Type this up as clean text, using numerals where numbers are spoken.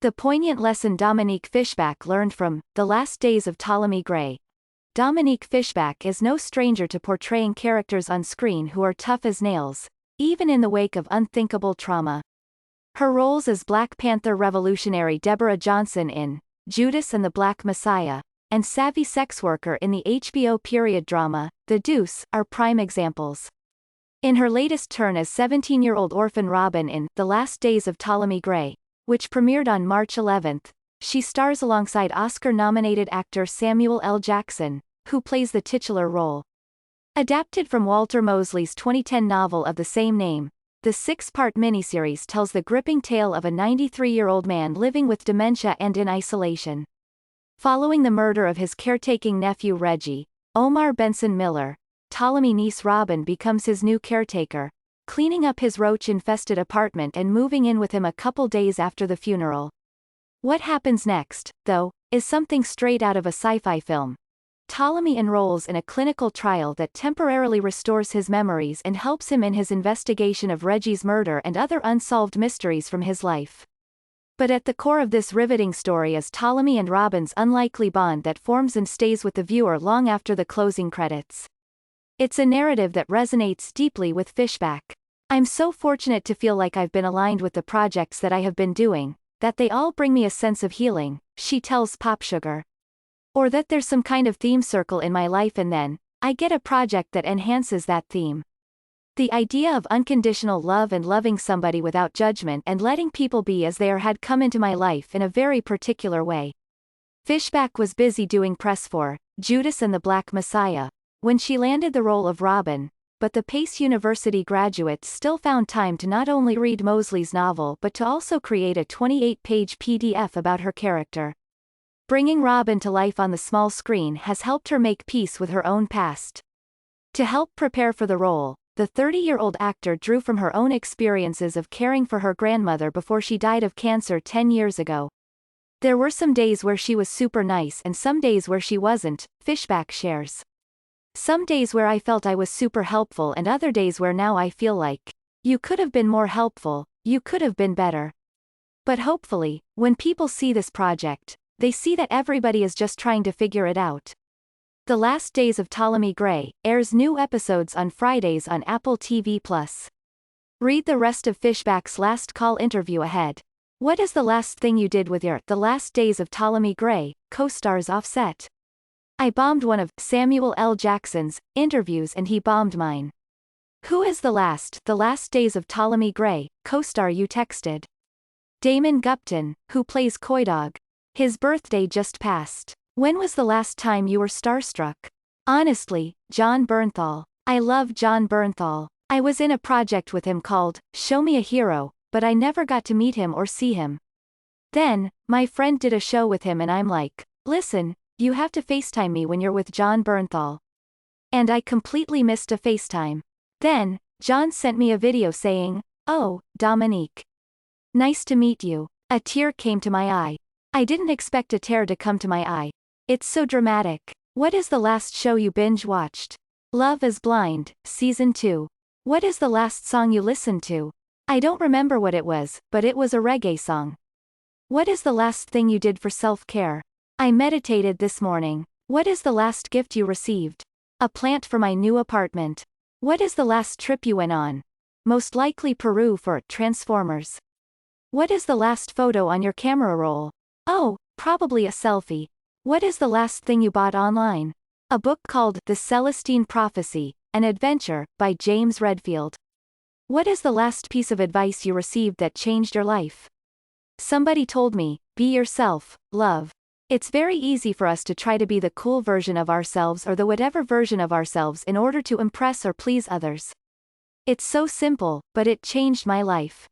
The poignant lesson Dominique Fishback learned from The Last Days of Ptolemy Gray. Dominique Fishback is no stranger to portraying characters on screen who are tough as nails, even in the wake of unthinkable trauma. Her roles as Black Panther revolutionary Deborah Johnson in Judas and the Black Messiah, and savvy sex worker in the HBO period drama, The Deuce, are prime examples. In her latest turn as 17-year-old orphan Robin in The Last Days of Ptolemy Gray, which premiered on March 11, she stars alongside Oscar-nominated actor Samuel L. Jackson, who plays the titular role. Adapted from Walter Mosley's 2010 novel of the same name, the 6-part miniseries tells the gripping tale of a 93-year-old man living with dementia and in isolation. Following the murder of his caretaking nephew Reggie, Omar Benson Miller, Ptolemy niece Robin becomes his new caretaker, cleaning up his roach-infested apartment and moving in with him a couple days after the funeral. What happens next, though, is something straight out of a sci-fi film. Ptolemy enrolls in a clinical trial that temporarily restores his memories and helps him in his investigation of Reggie's murder and other unsolved mysteries from his life. But at the core of this riveting story is Ptolemy and Robin's unlikely bond that forms and stays with the viewer long after the closing credits. It's a narrative that resonates deeply with Fishback. I'm so fortunate to feel like I've been aligned with the projects that I have been doing, that they all bring me a sense of healing, she tells Pop Sugar. Or that there's some kind of theme circle in my life and then, I get a project that enhances that theme. The idea of unconditional love and loving somebody without judgment and letting people be as they are had come into my life in a very particular way. Fishback was busy doing press for Judas and the Black Messiah when she landed the role of Robin, but the Pace University graduates still found time to not only read Mosley's novel but to also create a 28-page PDF about her character. Bringing Robin to life on the small screen has helped her make peace with her own past. To help prepare for the role, the 30-year-old actor drew from her own experiences of caring for her grandmother before she died of cancer 10 years ago. There were some days where she was super nice and some days where she wasn't, Fishback shares. Some days where I felt I was super helpful and other days where now I feel like, you could have been more helpful, you could have been better. But hopefully, when people see this project, they see that everybody is just trying to figure it out. The Last Days of Ptolemy Gray airs new episodes on Fridays on Apple TV+. Read the rest of Fishback's last call interview ahead. What is the last thing you did with your The Last Days of Ptolemy Gray co-stars Offset? I bombed one of Samuel L. Jackson's interviews and he bombed mine. Who is the last Days of Ptolemy Gray co-star you texted? Damon Gupton, who plays Coydog. His birthday just passed. When was the last time you were starstruck? Honestly, John Bernthal. I love John Bernthal. I was in a project with him called Show Me a Hero, but I never got to meet him or see him. Then, my friend did a show with him and I'm like, listen, you have to FaceTime me when you're with John Bernthal. And I completely missed a FaceTime. Then, John sent me a video saying, oh, Dominique. Nice to meet you. A tear came to my eye. I didn't expect a tear to come to my eye. It's so dramatic. What is the last show you binge-watched? Love is Blind, Season 2. What is the last song you listened to? I don't remember what it was, but it was a reggae song. What is the last thing you did for self-care? I meditated this morning. What is the last gift you received? A plant for my new apartment. What is the last trip you went on? Most likely Peru for Transformers. What is the last photo on your camera roll? Oh, probably a selfie. What is the last thing you bought online? A book called The Celestine Prophecy, an Adventure, by James Redfield. What is the last piece of advice you received that changed your life? Somebody told me, be yourself, love. It's very easy for us to try to be the cool version of ourselves or the whatever version of ourselves in order to impress or please others. It's so simple, but it changed my life.